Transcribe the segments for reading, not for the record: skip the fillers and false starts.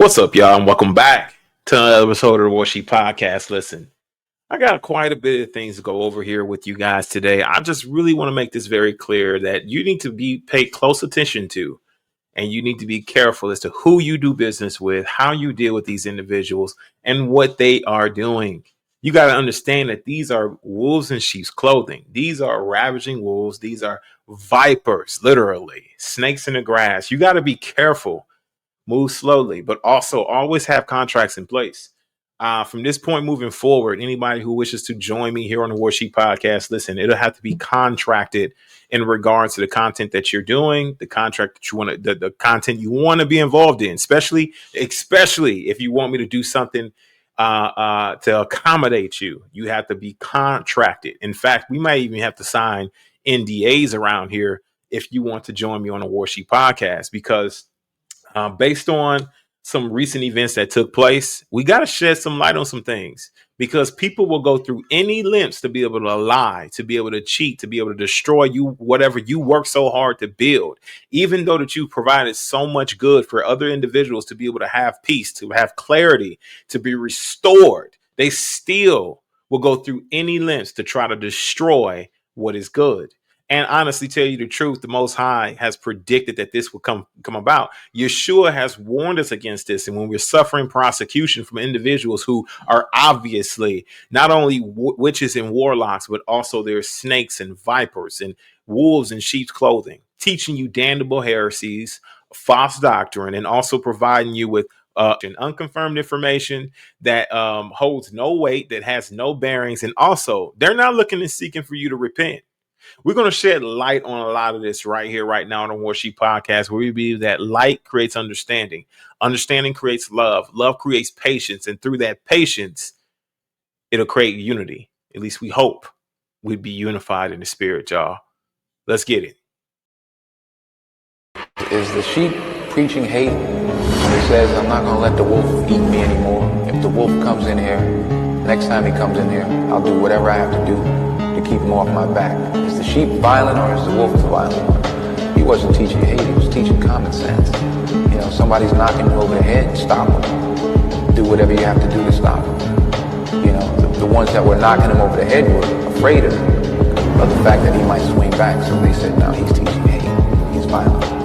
What's up, y'all, and welcome back to another episode of the Warsheep podcast. Listen, I got quite a bit of things to go over here with you guys today. I just really want to make this very clear that you need to be paid close attention to, and you need to be careful as to who you do business with, how you deal with these individuals, and what they are doing. You got to understand that these are wolves in sheep's clothing. These are ravaging wolves. These are vipers, literally, snakes in the grass. You got to be careful. Move slowly, but also always have contracts in place. From this point moving forward, anybody who wishes to join me here on the Warsheep podcast, listen, it'll have to be contracted in regards to the content that you're doing, the contract that you want to, the content you want to be involved in, especially if you want me to do something to accommodate you. You have to be contracted. In fact, we might even have to sign NDAs around here if you want to join me on the Warsheep podcast, because based on some recent events that took place, we got to shed some light on some things, because people will go through any lengths to be able to lie, to be able to cheat, to be able to destroy you, whatever you work so hard to build, even though that you provided so much good for other individuals to be able to have peace, to have clarity, to be restored. They still will go through any lengths to try to destroy what is good. And honestly, tell you the truth, the Most High has predicted that this will come about. Yeshua has warned us against this. And when we're suffering prosecution from individuals who are obviously not only witches and warlocks, but also they're snakes and vipers and wolves in sheep's clothing, teaching you damnable heresies, false doctrine, and also providing you with unconfirmed information that holds no weight, that has no bearings. And also, they're not looking and seeking for you to repent. We're going to shed light on a lot of this right here, right now on the Warsheep podcast, where we believe that light creates understanding. Understanding creates love. Love creates patience. And through that patience, it'll create unity. At least we hope we'd be unified in the spirit, y'all. Let's get it. Is the sheep preaching hate? He says, I'm not going to let the wolf eat me anymore. If the wolf comes in here, next time he comes in here, I'll do whatever I have to do to keep him off my back. Is the sheep violent, or is the wolf the violent one? He wasn't teaching hate, he was teaching common sense. You know, somebody's knocking you over the head, stop him. Do whatever you have to do to stop him. You know, the ones that were knocking him over the head were afraid of the fact that he might swing back, so they said, no, he's teaching hate, he's violent.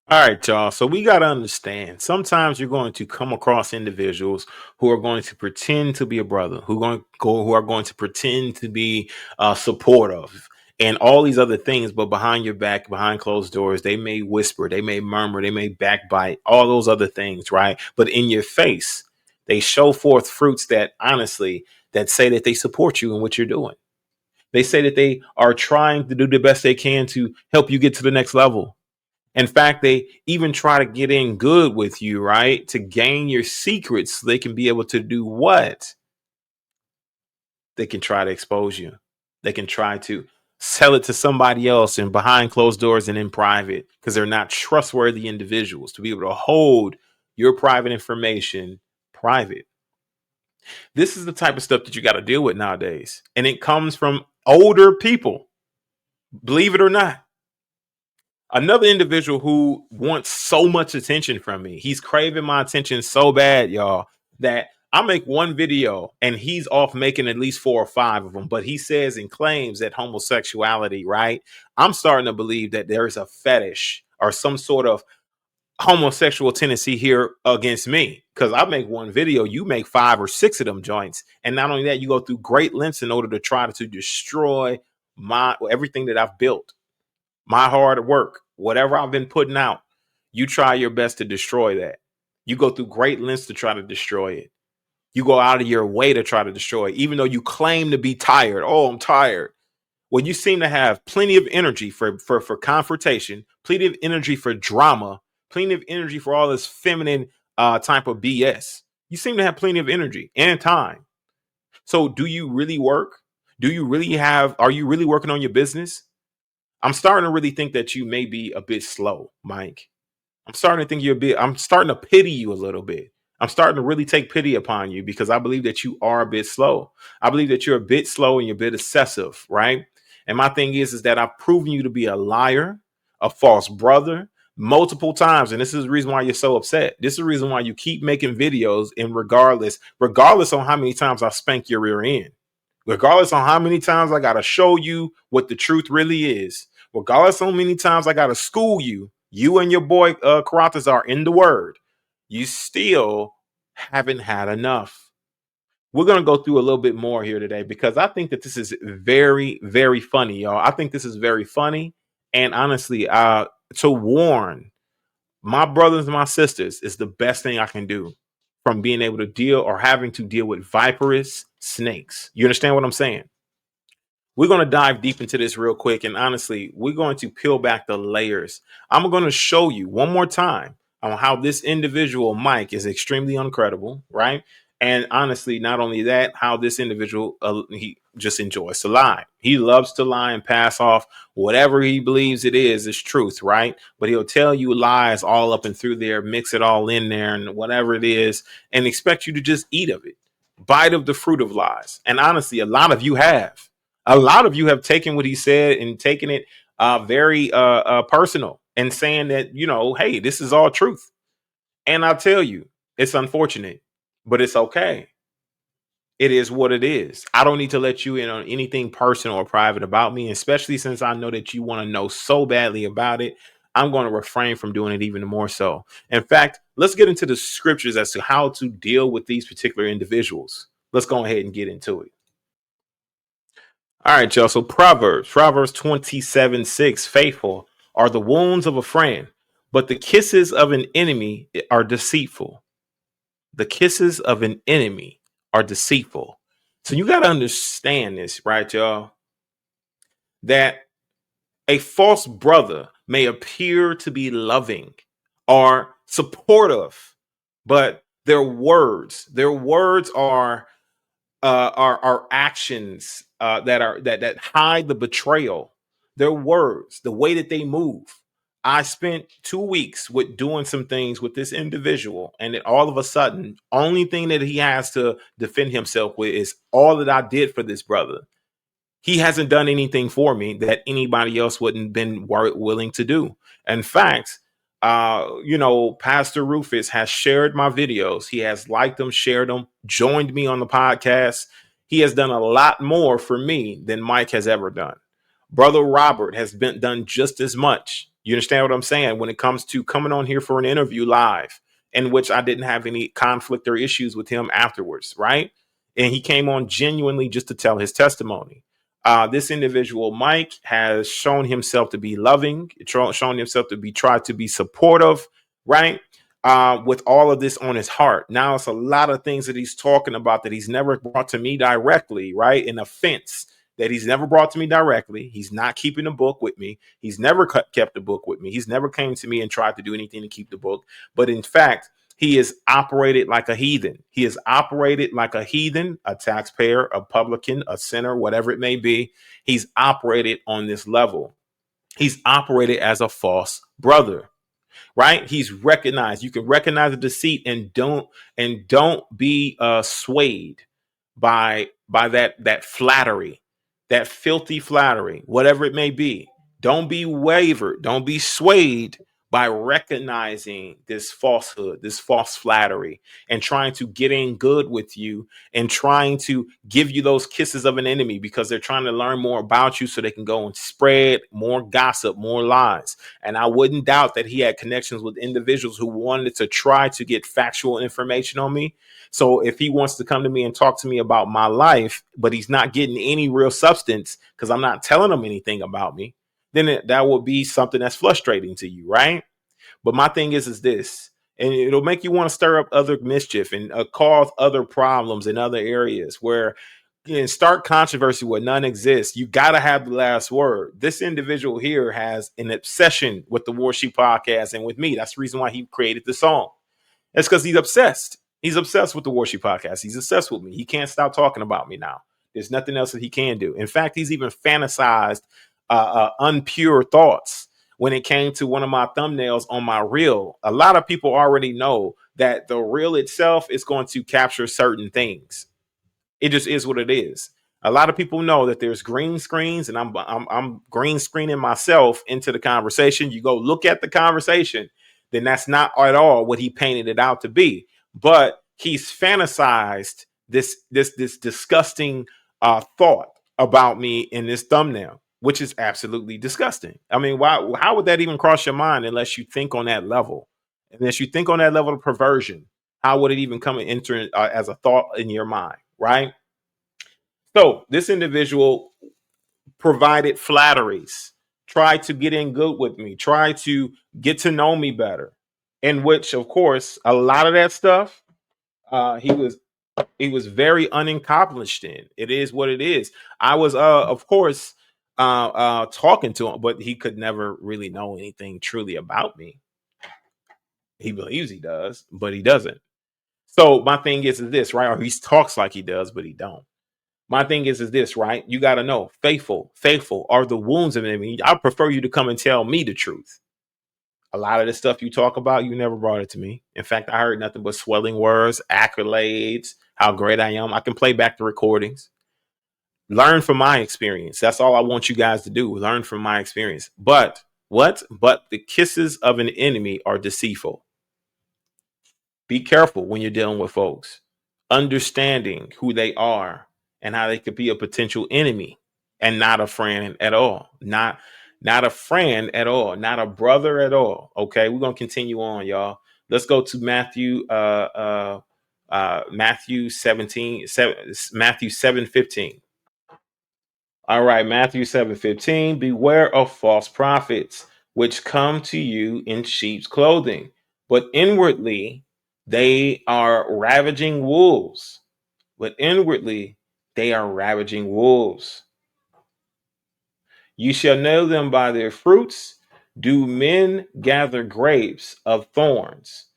All right, y'all. So we got to understand, sometimes you're going to come across individuals who are going to pretend to be a brother, who are going to pretend to be supportive and all these other things. But behind your back, behind closed doors, they may whisper, they may murmur, they may backbite, all those other things. Right. But in your face, they show forth fruits that honestly that say that they support you in what you're doing. They say that they are trying to do the best they can to help you get to the next level. In fact, they even try to get in good with you, right? To gain your secrets so they can be able to do what? They can try to expose you. They can try to sell it to somebody else and behind closed doors and in private, because they're not trustworthy individuals to be able to hold your private information private. This is the type of stuff that you got to deal with nowadays. And it comes from older people, believe it or not. Another individual who wants so much attention from me. He's craving my attention so bad, y'all, that I make one video and he's off making at least 4 or 5 of them. But he says and claims that homosexuality, right? I'm starting to believe that there is a fetish or some sort of homosexual tendency here against me, because I make one video, you make 5 or 6 of them joints. And not only that, you go through great lengths in order to try to destroy everything that I've built. My hard work, whatever I've been putting out, you try your best to destroy that. You go through great lengths to try to destroy it. You go out of your way to try to destroy it, even though you claim to be tired. Oh, I'm tired. Well, you seem to have plenty of energy for confrontation, plenty of energy for drama, plenty of energy for all this feminine type of BS. You seem to have plenty of energy and time. So do you really work? Are you really working on your business? I'm starting to really think that you may be a bit slow, Myke. I'm starting to pity you a little bit. I'm starting to really take pity upon you, because I believe that you are a bit slow. I believe that you're a bit slow and you're a bit excessive, right? And my thing is that I've proven you to be a liar, a false brother, multiple times, and this is the reason why you're so upset. This is the reason why you keep making videos, and regardless on how many times I spank your rear end, regardless on how many times I gotta show you what the truth really is, regardless on how many times I gotta school you, you and your boy Karatas are in the word, you still haven't had enough. We're going to go through a little bit more here today because I think that this is very, very funny, y'all. I think this is very funny. And honestly, to warn my brothers and my sisters is the best thing I can do from being able to deal or having to deal with viperous snakes. You understand what I'm saying? We're going to dive deep into this real quick. And honestly, we're going to peel back the layers. I'm going to show you one more time on how this individual, Myke, is extremely uncredible, right? And honestly, not only that, how this individual, he just enjoys to lie. He loves to lie and pass off whatever he believes it is truth, right? But he'll tell you lies all up and through there, mix it all in there and whatever it is, and expect you to just eat of it, bite of the fruit of lies. And honestly, a lot of you have taken what he said and taken it very personal and saying that, hey, this is all truth. And I'll tell you, it's unfortunate, but it's okay. It is what it is. I don't need to let you in on anything personal or private about me, especially since I know that you want to know so badly about it. I'm going to refrain from doing it even more so. In fact, let's get into the scriptures as to how to deal with these particular individuals. Let's go ahead and get into it. All right, y'all. So Proverbs 27:6, faithful are the wounds of a friend, but the kisses of an enemy are deceitful. The kisses of an enemy are deceitful. So you got to understand this, right, y'all? That a false brother may appear to be loving or supportive, but their words are actions that hide the betrayal. Their words, the way that they move. I spent 2 weeks with doing some things with this individual, and then all of a sudden, only thing that he has to defend himself with is all that I did for this brother. He hasn't done anything for me that anybody else wouldn't been willing to do. In fact, Pastor Rufus has shared my videos. He has liked them, shared them, joined me on the podcast. He has done a lot more for me than Myke has ever done. Brother Robert has been done just as much. You understand what I'm saying? When it comes to coming on here for an interview live, in which I didn't have any conflict or issues with him afterwards, right? And he came on genuinely just to tell his testimony. This individual, Myke, has shown himself to be loving, shown himself to be tried to be supportive, right? With all of this on his heart. Now it's a lot of things that he's talking about that he's never brought to me directly, right? An offense that he's never brought to me directly. He's not keeping a book with me. He's never kept a book with me. He's never came to me and tried to do anything to keep the book. But in fact, he is operated like a heathen. He is operated like a heathen, a taxpayer, a publican, a sinner, whatever it may be. He's operated on this level. He's operated as a false brother, right? He's recognized. You can recognize the deceit and don't be swayed by that flattery, that filthy flattery, whatever it may be. Don't be wavered. Don't be swayed by recognizing this falsehood, this false flattery, and trying to get in good with you and trying to give you those kisses of an enemy because they're trying to learn more about you so they can go and spread more gossip, more lies. And I wouldn't doubt that he had connections with individuals who wanted to try to get factual information on me. So if he wants to come to me and talk to me about my life, but he's not getting any real substance because I'm not telling him anything about me, then that will be something that's frustrating to you, right? But my thing is this, and it'll make you want to stir up other mischief and cause other problems in other areas where in stark controversy where none exists. You got to have the last word. This individual here has an obsession with the Warsheep podcast and with me. That's the reason why he created the song. It's because he's obsessed. He's obsessed with the Warsheep podcast. He's obsessed with me. He can't stop talking about me now. There's nothing else that he can do. In fact, he's even fantasized unpure thoughts when it came to one of my thumbnails on my reel. A lot of people already know that the reel itself is going to capture certain things. It just is what it is. A lot of people know that there's green screens, and I'm green screening myself into the conversation. You go look at the conversation, then that's not at all what he painted it out to be. But he's fantasized this disgusting thought about me in this thumbnail, which is absolutely disgusting. I mean, why? How would that even cross your mind unless you think on that level? Unless you think on that level of perversion, how would it even come and enter as a thought in your mind, right? So this individual provided flatteries, tried to get in good with me, tried to get to know me better, in which, of course, a lot of that stuff he was very unaccomplished in. It is what it is. I was, of course, talking to him, but he could never really know anything truly about me. He believes he does, but he doesn't. So my thing is this, right? Or he talks like he does, but he don't. My thing is this, right? You got to know, faithful are the wounds of enemy. I prefer you to come and tell me the truth. A lot of the stuff you talk about, you never brought it to me. In fact, I heard nothing but swelling words, accolades, how great I am. I can play back the recordings. Learn from my experience. That's all I want you guys to do. Learn from my experience. But what? But the kisses of an enemy are deceitful. Be careful when you're dealing with folks, understanding who they are and how they could be a potential enemy and not a friend at all. Not a friend at all, not a brother at all. Okay, we're gonna continue on, y'all. Let's go to Matthew 7:15. All right, Matthew 7:15. Beware of false prophets, which come to you in sheep's clothing, but inwardly they are ravaging wolves. But inwardly they are ravaging wolves. You shall know them by their fruits. Do men gather grapes of thorns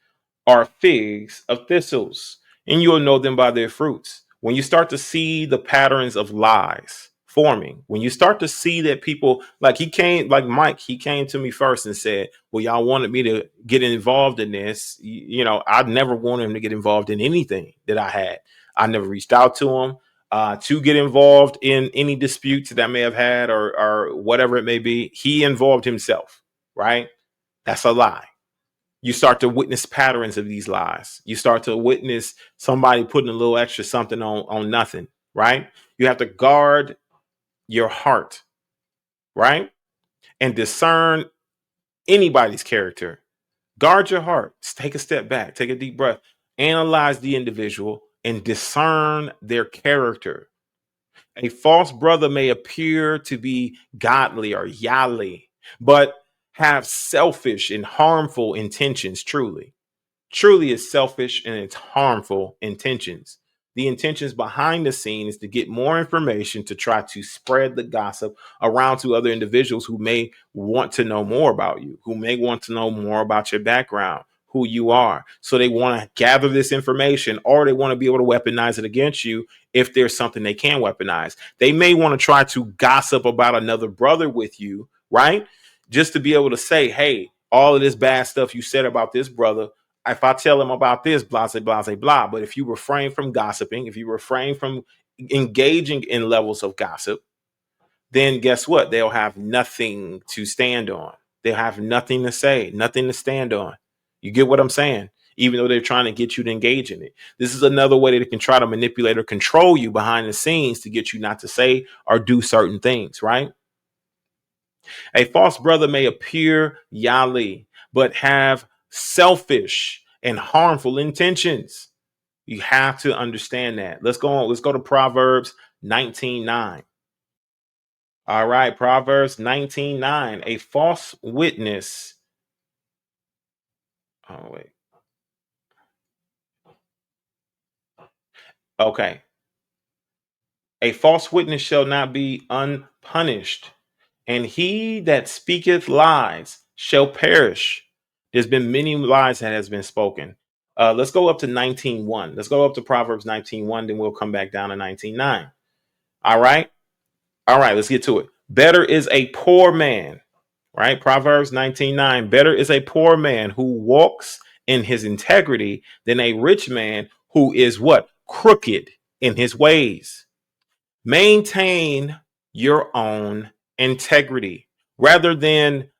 are figs of thistles, and you'll know them by their fruits. When you start to see the patterns of lies forming, when you start to see that people like like Myke, he came to me first and said, well, y'all wanted me to get involved in this. I never wanted him to get involved in anything that I had. I never reached out to him to get involved in any disputes that I may have had or whatever it may be. He involved himself, right? That's a lie. You start to witness patterns of these lies. You start to witness somebody putting a little extra something on nothing, right? You have to guard your heart, right? And discern anybody's character. Guard your heart. Take a step back, take a deep breath, analyze the individual and discern their character. A false brother may appear to be godly or yali, but have selfish and harmful intentions truly is selfish and it's harmful intentions. The intentions behind the scene is to get more information to try to spread the gossip around to other individuals who may want to know more about you, who may want to know more about your background, who you are. So they want to gather this information or they want to be able to weaponize it against you if there's something they can weaponize. They may want to try to gossip about another brother with you, right? Just to be able to say, hey, all of this bad stuff you said about this brother, if I tell them about this, blah, blah, blah, blah. But if you refrain from gossiping, if you refrain from engaging in levels of gossip, then guess what? They'll have nothing to stand on. They'll have nothing to say, nothing to stand on. You get what I'm saying? Even though they're trying to get you to engage in it. This is another way that they can try to manipulate or control you behind the scenes to get you not to say or do certain things, right? A false brother may appear yali, but have selfish and harmful intentions. You have to understand that. Let's go on. Let's go to Proverbs 19:9. All right, Proverbs 19:9. A false witness. Oh, wait. Okay. A false witness shall not be unpunished, and he that speaketh lies shall perish. There's been many lies that has been spoken. Let's go up to 19:1. Let's go up to Proverbs 19:1, then we'll come back down to 19:9. All right. All right, let's get to it. Better is a poor man, right? Proverbs 19:9. Better is a poor man who walks in his integrity than a rich man who is what? Crooked in his ways. Maintain your own integrity rather than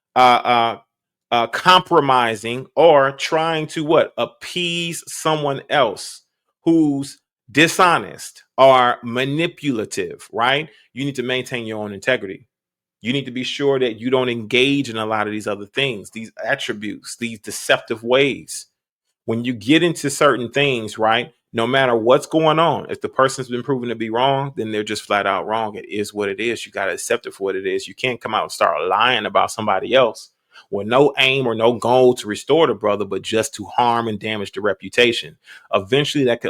compromising or trying to what appease someone else who's dishonest or manipulative, right? You need to maintain your own integrity. You need to be sure that you don't engage in a lot of these other things, these attributes, these deceptive ways. When you get into certain things, right? No matter what's going on, if the person's been proven to be wrong, then they're just flat out wrong. It is what it is. You got to accept it for what it is. You can't come out and start lying about somebody else with no aim or no goal to restore the brother, but just to harm and damage the reputation. Eventually, that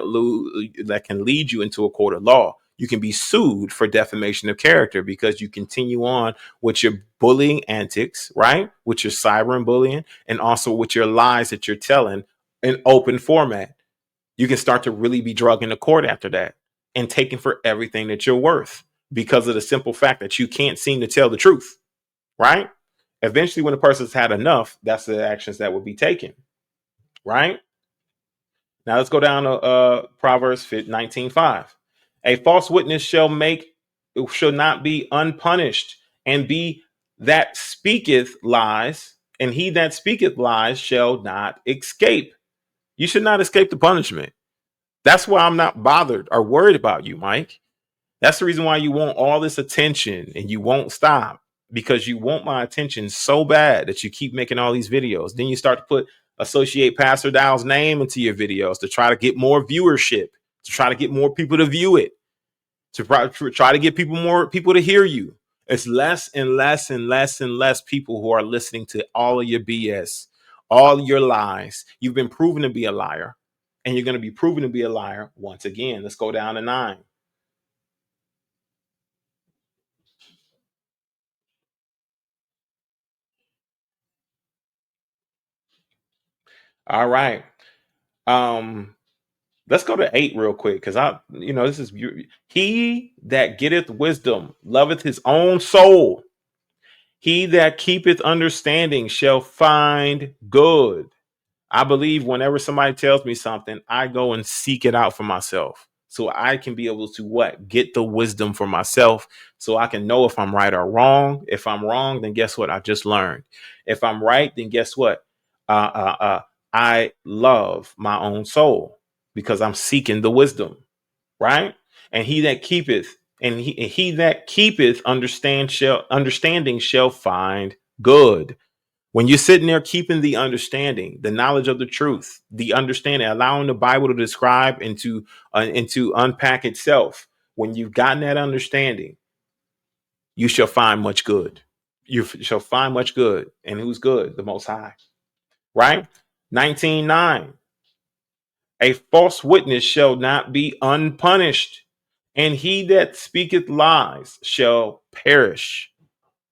can lead you into a court of law. You can be sued for defamation of character because you continue on with your bullying antics, right? With your cyber and bullying, and also with your lies that you're telling in open format. You can start to really be drugged into court after that and taken for everything that you're worth because of the simple fact that you can't seem to tell the truth, right? Eventually, when a person's had enough, that's the actions that will be taken, right? Now let's go down to Proverbs 19:5. A false witness shall not be unpunished, and be that speaketh lies, and he that speaketh lies shall not escape. You should not escape the punishment. That's why I'm not bothered or worried about you, Myke. That's the reason why you want all this attention and you won't stop, because you want my attention so bad that you keep making all these videos. Then you start to associate Pastor Dow's name into your videos to try to get more viewership, to try to get more people to view it, to try to get more people to hear you. It's less and less and less and less people who are listening to all of your BS, all your lies. You've been proven to be a liar, and you're going to be proven to be a liar once again. Let's go down to 9. All right. Um, let's go to 8 real quick, because this is he that getteth wisdom loveth his own soul. He that keepeth understanding shall find good. I believe whenever somebody tells me something, I go and seek it out for myself, so I can be able to get the wisdom for myself, so I can know if I'm right or wrong. If I'm wrong, then guess what? I just learned. If I'm right, then guess what? I love my own soul because I'm seeking the wisdom, right? And he that keepeth understanding shall find good. When you're sitting there keeping the understanding, the knowledge of the truth, the understanding, allowing the Bible to describe and to unpack itself, when you've gotten that understanding, you shall find much good. You shall find much good. And who's good? The Most High, right? 19:9. A false witness shall not be unpunished, and he that speaketh lies shall perish.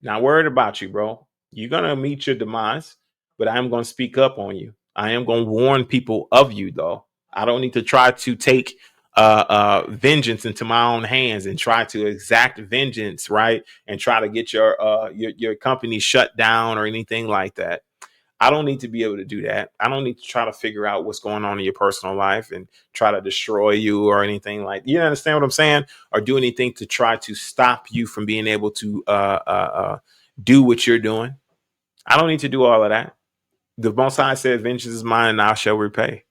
Not worried about you, bro. You're going to meet your demise, but I am going to speak up on you. I am going to warn people of you, though. I don't need to try to take vengeance into my own hands and try to exact vengeance, right? And try to get your company shut down or anything like that. I don't need to be able to do that. I don't need to try to figure out what's going on in your personal life and try to destroy you or anything like. You understand what I'm saying? Or do anything to try to stop you from being able to do what you're doing. I don't need to do all of that. The Most High said, "Vengeance is mine, and I shall repay."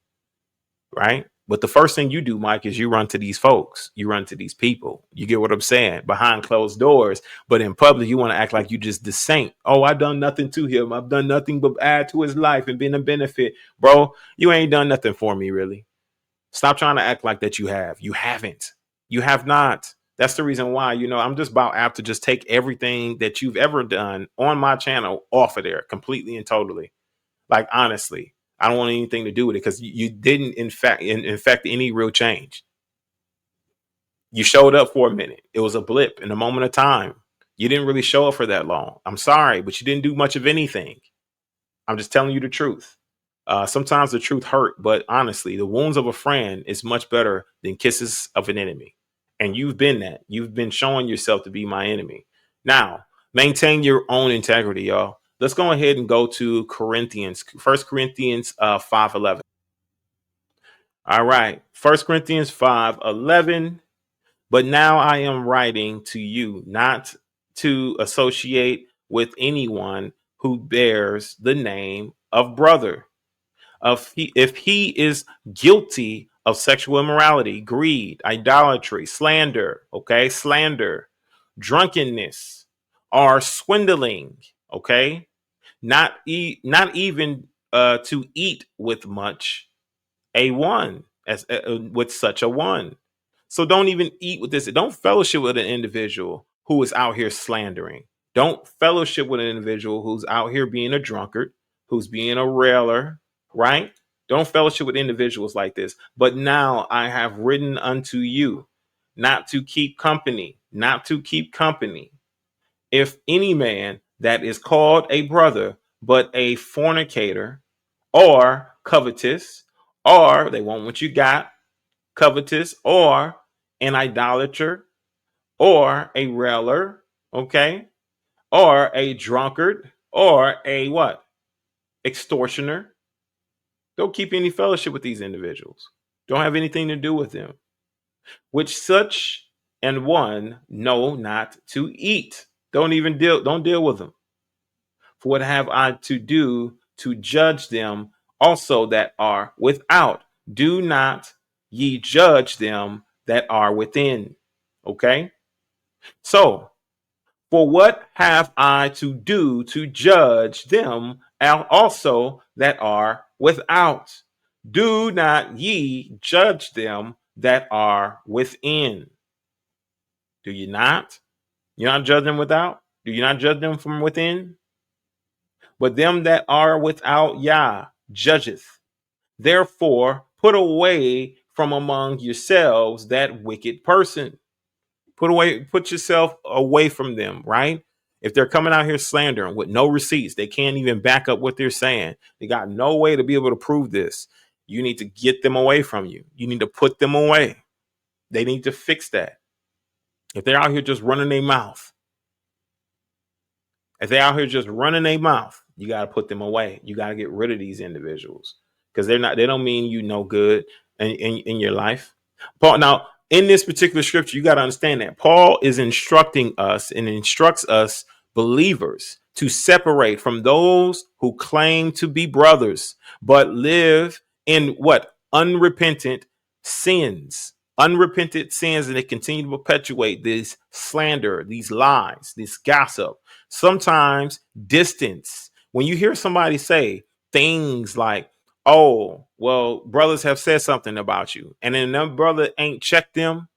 Right? But the first thing you do, Myke, is you run to these folks. You run to these people. You get what I'm saying? Behind closed doors. But in public, you want to act like you just the saint. Oh, I've done nothing to him. I've done nothing but add to his life and been a benefit. Bro, you ain't done nothing for me, really. Stop trying to act like that you have. You haven't. You have not. That's the reason why, I'm just about apt to just take everything that you've ever done on my channel off of there completely and totally. Like, honestly, I don't want anything to do with it because you didn't, in fact, any real change. You showed up for a minute. It was a blip in a moment of time. You didn't really show up for that long. I'm sorry, but you didn't do much of anything. I'm just telling you the truth. Sometimes the truth hurt, but honestly, the wounds of a friend is much better than kisses of an enemy. And you've been that. You've been showing yourself to be my enemy. Now, maintain your own integrity, y'all. Let's go ahead and go to Corinthians, 1 Corinthians 5:11. All right. 1 Corinthians 5:11. But now I am writing to you not to associate with anyone who bears the name of brother. If he is guilty of sexual immorality, greed, idolatry, slander, okay, slander, drunkenness, or swindling, okay, not even to eat with much, a one as with such a one. So don't even eat with this. Don't fellowship with an individual who is out here slandering. Don't fellowship with an individual who's out here being a drunkard, who's being a railer, right? Don't fellowship with individuals like this. But now I have written unto you not to keep company, not to keep company. If any man that is called a brother, but a fornicator, or covetous, or they want what you got, covetous, or an idolater, or a railer, okay, or a drunkard, or a what? Extortioner. Don't keep any fellowship with these individuals. Don't have anything to do with them. Which such and one know not to eat. Don't deal with them. For what have I to do to judge them also that are without? Do not ye judge them that are within. Okay? So, for what have I to do to judge them also that are without? Do not ye judge them that are within. Do you not? You're not judging them without? Do you not judge them from within? But them that are without Yah judgeth. Therefore, put away from among yourselves that wicked person. Put yourself away from them, right? If they're coming out here slandering with no receipts, they can't even back up what they're saying. They got no way to be able to prove this. You need to get them away from you. You need to put them away. They need to fix that. If they're out here just running their mouth, if they're out here just running their mouth, you got to put them away. You got to get rid of these individuals because they don't mean you no good in your life. Paul, now in this particular scripture, you got to understand that Paul is instructing us and instructs us believers to separate from those who claim to be brothers, but live in what? Unrepentant sins, and they continue to perpetuate this slander, these lies, this gossip. Sometimes distance. When you hear somebody say things like, oh, well, brothers have said something about you, and then another brother ain't checked them,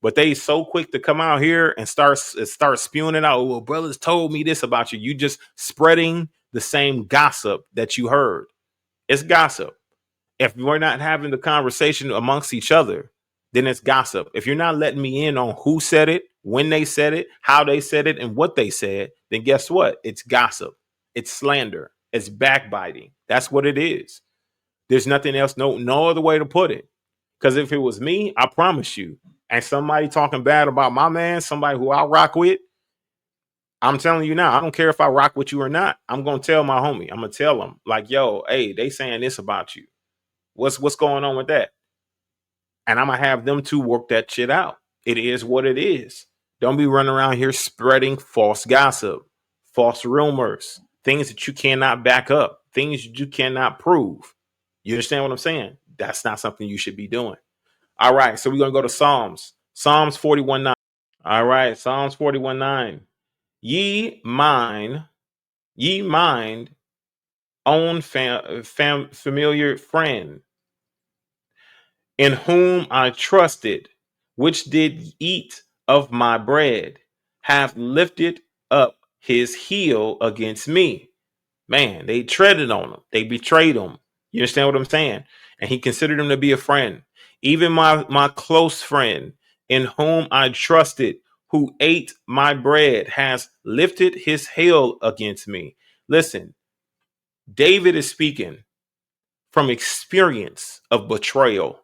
but they so quick to come out here and start spewing it out. Oh, well, brothers told me this about you. You just spreading the same gossip that you heard. It's gossip. If we're not having the conversation amongst each other, then it's gossip. If you're not letting me in on who said it, when they said it, how they said it, and what they said, then guess what? It's gossip. It's slander. It's backbiting. That's what it is. There's nothing else, no other way to put it. Because if it was me, I promise you, and somebody talking bad about my man, somebody who I rock with, I'm telling you now, I don't care if I rock with you or not. I'm going to tell my homie. I'm going to tell him, like, yo, hey, they saying this about you. What's going on with that? And I'm gonna have them two work that shit out. It is what it is. Don't be running around here spreading false gossip, false rumors, things that you cannot back up, things you cannot prove. You understand what I'm saying? That's not something you should be doing. All right, so we're gonna go to Psalms 41:9. All right, Psalms 41:9. Ye mind, own familiar friend, in whom I trusted, which did eat of my bread, have lifted up his heel against me. Man, they treaded on him. They betrayed him. You understand what I'm saying? And he considered him to be a friend. Even my close friend, in whom I trusted, who ate my bread, has lifted his heel against me. Listen, David is speaking from experience of betrayal,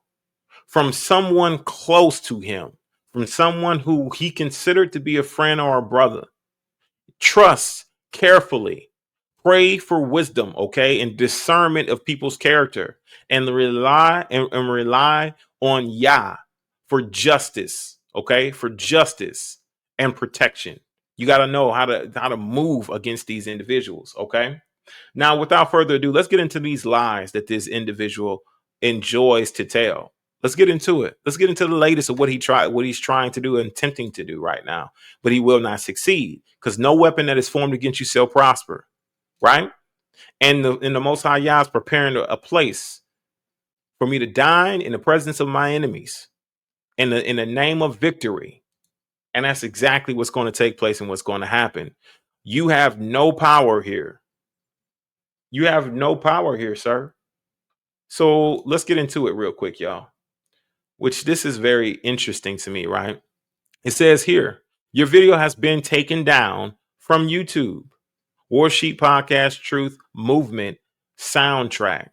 from someone close to him, from someone who he considered to be a friend or a brother. Trust carefully. Pray for wisdom, okay, and discernment of people's character, and rely on Yah for justice. okay, for justice and protection. You got to know how to move against these individuals, okay? Now, without further ado, let's get into these lies that this individual enjoys to tell. Let's get into it. Let's get into the latest of what he's trying to do and attempting to do right now, but he will not succeed because no weapon that is formed against you shall prosper, right? And the Most High Yah is preparing a place for me to dine in the presence of my enemies in the name of victory. And that's exactly what's going to take place and what's going to happen. You have no power here. You have no power here, sir. So let's get into it real quick, y'all, which this is very interesting to me, right? It says here, your video has been taken down from YouTube. Warsheep Podcast Truth Movement soundtrack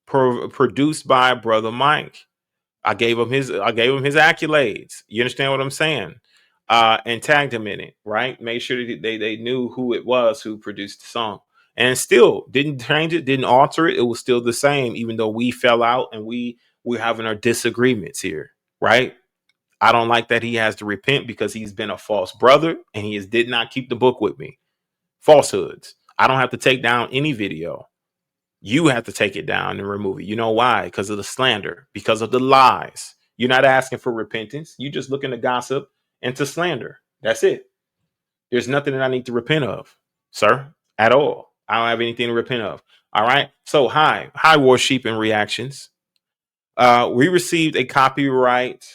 produced by Brother Myke. I gave him his accolades. You understand what I'm saying? And tagged him in it, right? Made sure that they knew who it was who produced the song. And still didn't change it, didn't alter it. It was still the same, even though we fell out and we're having our disagreements here, right? I don't like that he has to repent because he's been a false brother and he did not keep the book with me. Falsehoods. I don't have to take down any video. You have to take it down and remove it. You know why? Because of the slander, because of the lies. You're not asking for repentance. You're just looking to gossip and to slander. That's it. There's nothing that I need to repent of, sir, at all. I don't have anything to repent of. All right. So hi, Warsheep and reactions. We received a copyright.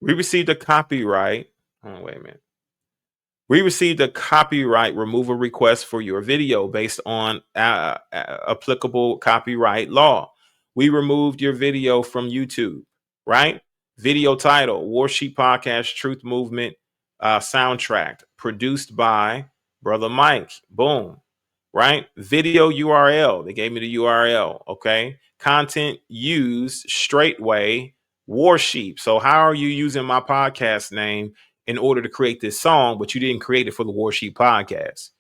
We received a copyright. Oh, wait a minute. We received a copyright removal request for your video based on applicable copyright law. We removed your video from YouTube, right? Video title, Warsheep Podcast Truth Movement soundtrack, produced by Brother Myke. Boom, right? Video URL, they gave me the URL, okay? Content used, straightway, Warsheep. So how are you using my podcast name in order to create this song, but you didn't create it for the Warsheep podcast?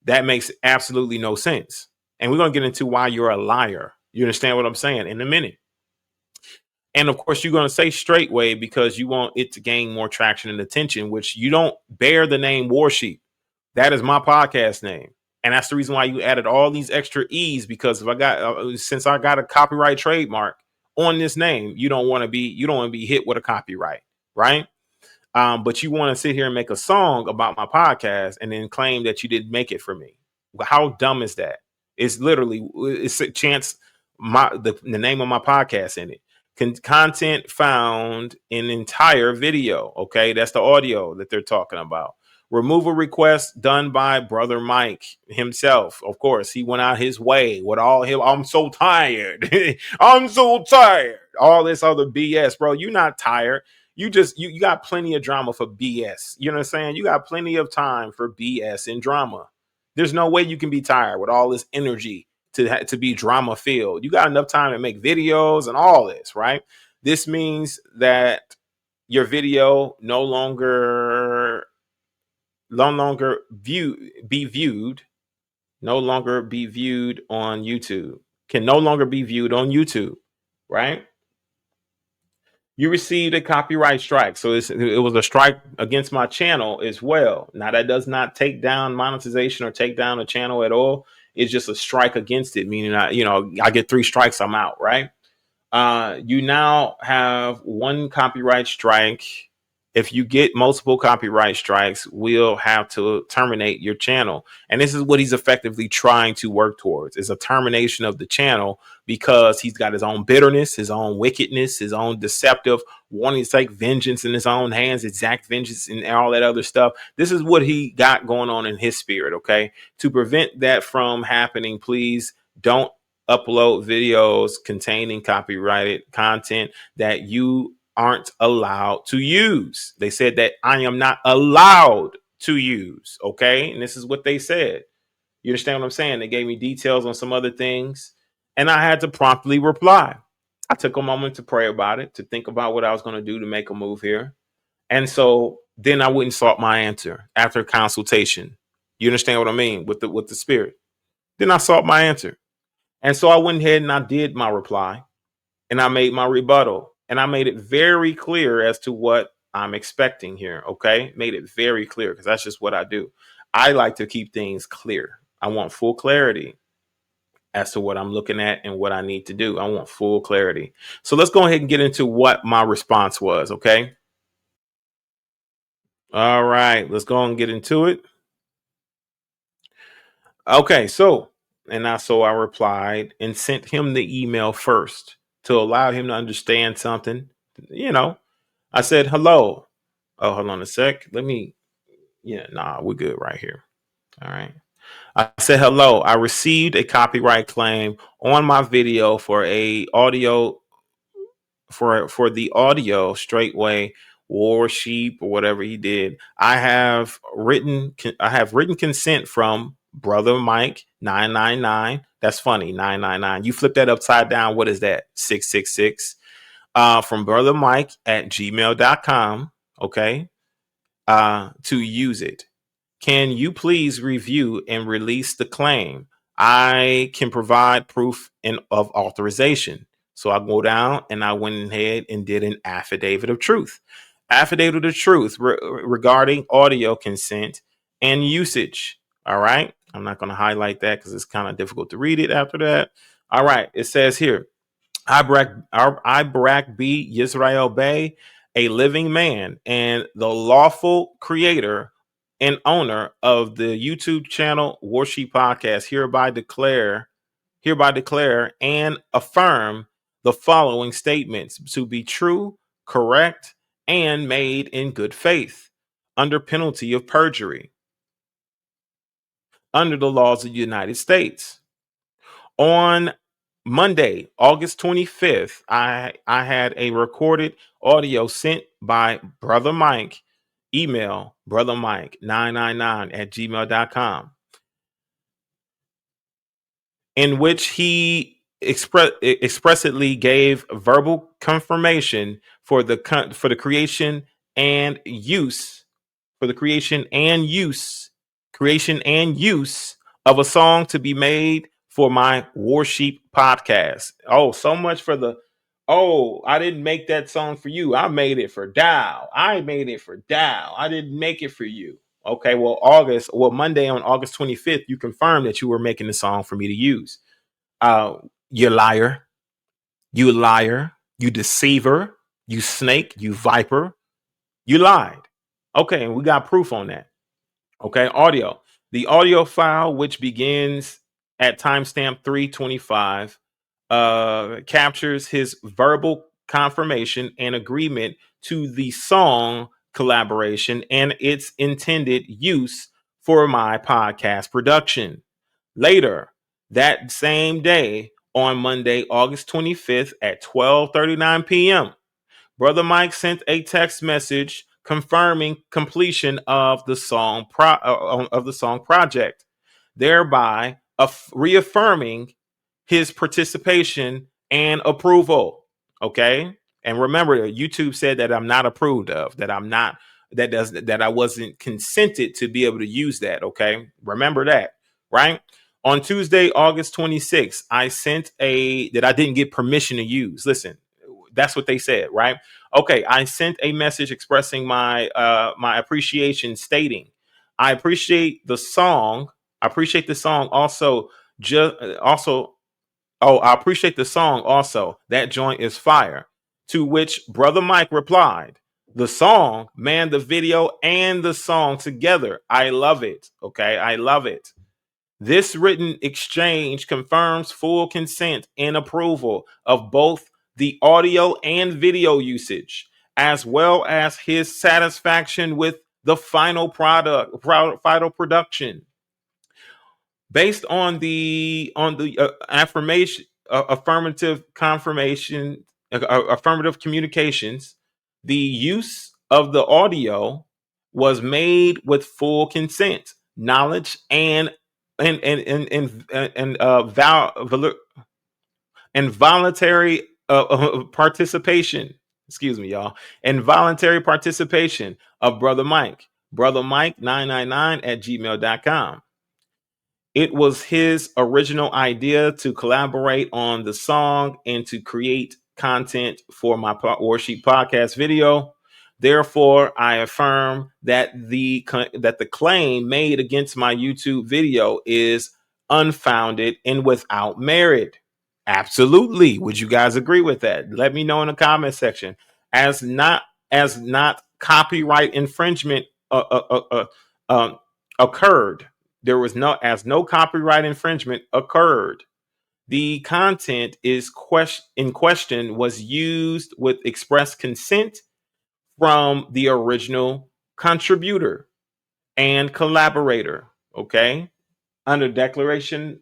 That makes absolutely no sense. And we're going to get into why you're a liar. You understand what I'm saying in a minute. And of course, you're going to say straightway because you want it to gain more traction and attention, which you don't bear the name Warsheep. That is my podcast name. And that's the reason why you added all these extra E's, because if I got since I got a copyright trademark on this name, you don't want to be hit with a copyright, right? But you want to sit here and make a song about my podcast and then claim that you didn't make it for me. How dumb is that? It's literally, it's a chance the name of my podcast in it. Content found in entire video. Okay, that's the audio that they're talking about. Removal request done by Brother Myke himself. Of course, he went out his way with all him. I'm so tired. I'm so tired. All this other BS, bro. You're not tired. You got plenty of drama for BS. You know what I'm saying? You got plenty of time for BS and drama. There's no way you can be tired with all this energy to be drama filled. You got enough time to make videos and all this, right? This means that your video no longer be viewed on YouTube. Can no longer be viewed on YouTube, right? You received a copyright strike. So it was a strike against my channel as well. Now, that does not take down monetization or take down a channel at all. It's just a strike against it, meaning I get 3 strikes, I'm out, right? You now have 1 copyright strike. If you get multiple copyright strikes, we'll have to terminate your channel. And this is what he's effectively trying to work towards, is a termination of the channel, because he's got his own bitterness, his own wickedness, his own deceptive, wanting to take vengeance in his own hands, exact vengeance and all that other stuff. This is what he got going on in his spirit, okay? To prevent that from happening, please don't upload videos containing copyrighted content that you aren't allowed to use. They said that I am not allowed to use. Okay. And this is what they said. You understand what I'm saying? They gave me details on some other things, and I had to promptly reply. I took a moment to pray about it, to think about what I was going to do to make a move here. And so then I went and sought my answer after consultation. You understand what I mean? With the spirit. Then I sought my answer. And so I went ahead and I did my reply, and I made my rebuttal, and I made it very clear as to what I'm expecting here. Okay. Made it very clear because that's just what I do. I like to keep things clear. I want full clarity as to what I'm looking at and what I need to do. I want full clarity. So let's go ahead and get into what my response was. Okay. All right. Let's go and get into it. Okay. So I replied and sent him the email first to allow him to understand something. You know, I said, hello. Oh, hold on a sec. We're good right here. All right. I said, hello. I received a copyright claim on my video for a audio for the audio straightway Warsheep or whatever he did. I have written consent from brother Myke 999. That's funny. 999. You flip that upside down. What is that? 666. From brother Myke at gmail.com. Okay. To use it. Can you please review and release the claim? I can provide proof of authorization. So I go down and I went ahead and did an affidavit of truth. Affidavit of truth regarding audio consent and usage. All right. I'm not going to highlight that because it's kind of difficult to read it after that. All right. It says here, I Barak B. Yisrael Bey, a living man and the lawful creator and owner of the YouTube channel Warsheep Podcast, hereby declare and affirm the following statements to be true, correct, and made in good faith, under penalty of perjury, under the laws of the United States. On Monday, August 25th, I had a recorded audio sent by Brother Myke, email brothermyke999 at gmail.com, in which he expressly gave verbal confirmation for the creation and use of a song to be made for my Warsheep podcast. Oh, so much for the I didn't make that song for you. I made it for Dow. I didn't make it for you. Okay, well, Monday on August 25th, you confirmed that you were making the song for me to use. You liar, you deceiver, you snake, you viper, you lied. Okay, and we got proof on that. Okay, audio. The audio file, which begins at timestamp 325, captures his verbal confirmation and agreement to the song collaboration and its intended use for my podcast production. Later that same day, on Monday, August 25th at 12:39 p.m., Brother Myke sent a text message confirming completion of the song project, thereby reaffirming his participation and approval. Okay, and remember, YouTube said that I'm not approved of, that I wasn't consented to be able to use that. Okay, remember that, right? On Tuesday, August 26th, I didn't get permission to use. Listen, that's what they said, right? Okay, I sent a message expressing my appreciation, stating, I appreciate the song. I appreciate the song also. I appreciate the song also. That joint is fire. To which Brother Myke replied, the song, man, the video and the song together. I love it. Okay, I love it. This written exchange confirms full consent and approval of both the audio and video usage, as well as his satisfaction with the final production. Based on the affirmative communications, the use of the audio was made with full consent, knowledge, and voluntary participation. Excuse me, y'all. Involuntary participation of Brother Myke. Brother Myke 999 at gmail.com. It was his original idea to collaborate on the song and to create content for my Warsheep podcast video. Therefore, I affirm that the claim made against my YouTube video is unfounded and without merit. Absolutely. Would you guys agree with that? Let me know in the comment section. As not copyright infringement occurred. There was no copyright infringement occurred. The content is in question was used with express consent from the original contributor and collaborator. Okay. Under declaration,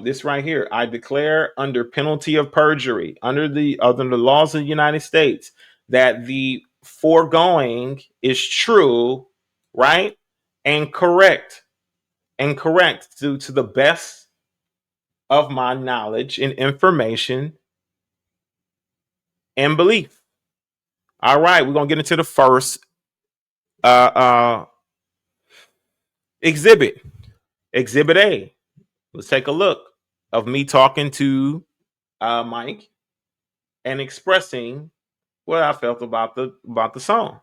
this right here, I declare under penalty of perjury, under the laws of the United States, that the foregoing is true, right, and correct, due to the best of my knowledge and information and belief. All right, we're gonna get into the first exhibit, Exhibit A. Let's take a look of me talking to Myke and expressing what I felt about the song.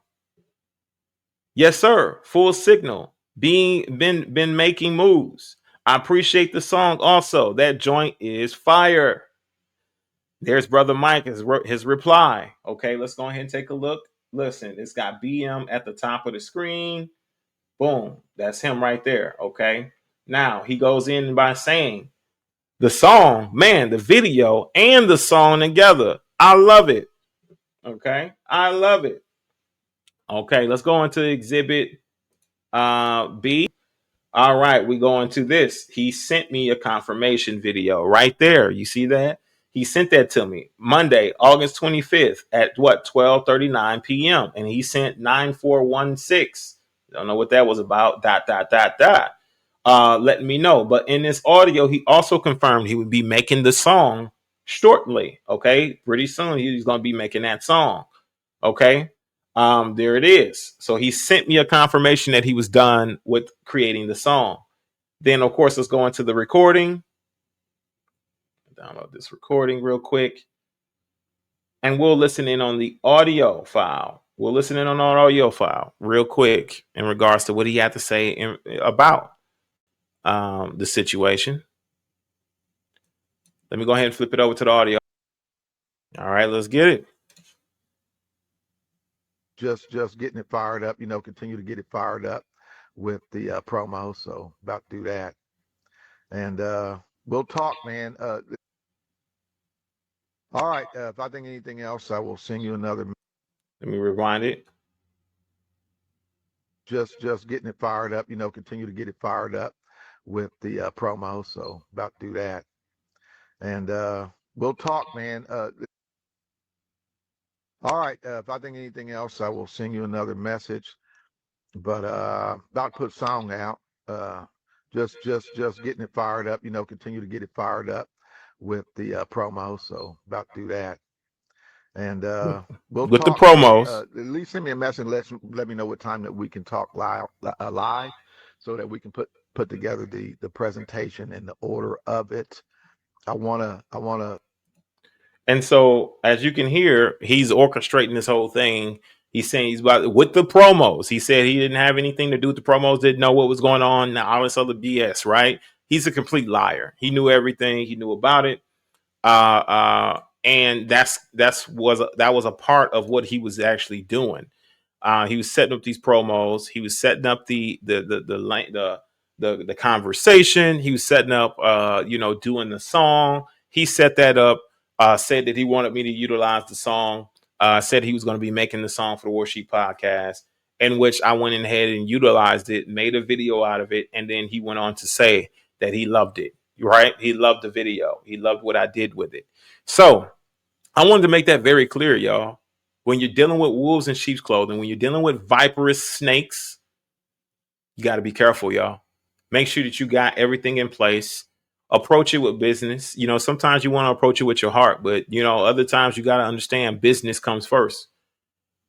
Yes, sir. Full signal. Been making moves. I appreciate the song also. That joint is fire. There's brother Myke, his reply. Okay, let's go ahead and take a look. Listen, it's got BM at the top of the screen. Boom. That's him right there. Okay. Now he goes in by saying the song, man, the video and the song together. I love it. Okay. I love it. Okay, let's go into exhibit B. All right, we go into this. He sent me a confirmation video right there. You see that? He sent that to me Monday, August 25th at what, 12:39 p.m. And he sent 9416. Don't know what that was about. Letting me know. But in this audio, he also confirmed he would be making the song shortly. Okay, pretty soon he's going to be making that song. Okay. There it is. So he sent me a confirmation that he was done with creating the song. Then, of course, let's go into the recording. Download this recording real quick. And we'll listen in on the audio file. We'll listen in on our audio file real quick in regards to what he had to say about the situation. Let me go ahead and flip it over to the audio. All right, let's get it. Just getting it fired up, continue to get it fired up with the promo. So about to do that. And we'll talk, man. All right. If I think anything else, I will send you another. Let me rewind it. Just getting it fired up, continue to get it fired up with the promo. So about to do that. And we'll talk, man. All right. If I think anything else, I will send you another message. But about to put song out. Just getting it fired up, continue to get it fired up with the promo. So about to do that. And we'll with talk, the promos. at least send me a message. Let me know what time that we can talk live, so that we can put together the presentation and the order of it. I wanna. And so, as you can hear, he's orchestrating this whole thing. He's saying he's about with the promos. He said he didn't have anything to do with the promos, didn't know what was going on, all this other BS, right? He's a complete liar. He knew everything. He knew about it. And that was a part of what he was actually doing. He was setting up these promos. He was setting up the conversation. He was setting up, doing the song. He set that up. Said that he wanted me to utilize the song. Said he was going to be making the song for the Warsheep podcast, in which I went ahead and utilized it, made a video out of it, and then he went on to say that he loved it. Right? He loved the video. He loved what I did with it. So I wanted to make that very clear, y'all. When you're dealing with wolves in sheep's clothing, when you're dealing with viperous snakes, you got to be careful, y'all. Make sure that you got everything in place. Approach it with business. Sometimes you want to approach it with your heart, but other times you got to understand business comes first.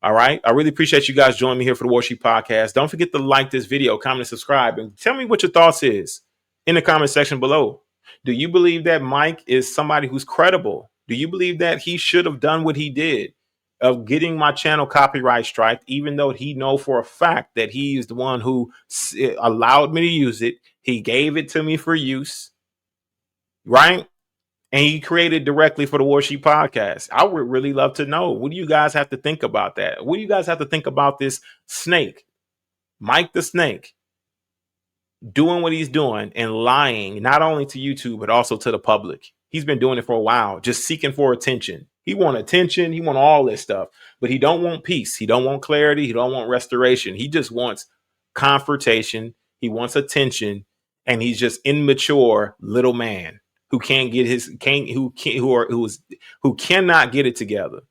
All right. I really appreciate you guys joining me here for the Warsheep podcast. Don't forget to like this video, comment, and subscribe, and tell me what your thoughts is in the comment section below. Do you believe that Myke is somebody who's credible? Do you believe that he should have done what he did? of getting my channel copyright strike, even though he know for a fact that he is the one who allowed me to use it. He gave it to me for use, right? And he created directly for the Warsheep podcast. I would really love to know, what do you guys have to think about that? What do you guys have to think about this snake, Myke the Snake, doing what he's doing and lying not only to YouTube but also to the public? He's been doing it for a while, just seeking for attention. He want attention, he want all this stuff, but he don't want peace, he don't want clarity, he don't want restoration. He just wants confrontation, he wants attention, and he's just immature little man who can't get his who cannot get it together.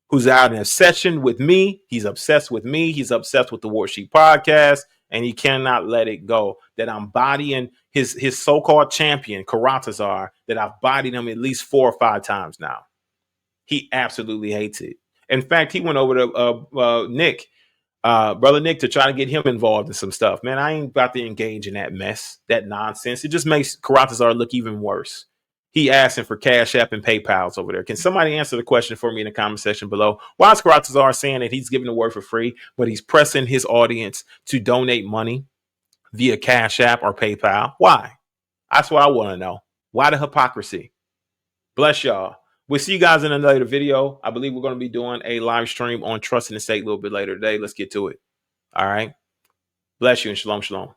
Who's out in a session with me? He's obsessed with me. He's obsessed with the Warsheep podcast, and he cannot let it go. That I'm bodying his so-called champion, Karatazar, that I've bodied him at least 4 or 5 times now. He absolutely hates it. In fact, he went over to Nick, brother Nick, to try to get him involved in some stuff. Man, I ain't about to engage in that mess, that nonsense. It just makes Karatazar look even worse. He asking for Cash App and PayPals over there. Can somebody answer the question for me in the comment section below? Why is Karatazar saying that he's giving the word for free, but he's pressing his audience to donate money via Cash App or PayPal? Why? That's what I want to know. Why the hypocrisy? Bless y'all. We'll see you guys in another later video. I believe we're going to be doing a live stream on trust in the state a little bit later today. Let's get to it. All right. Bless you and shalom, shalom.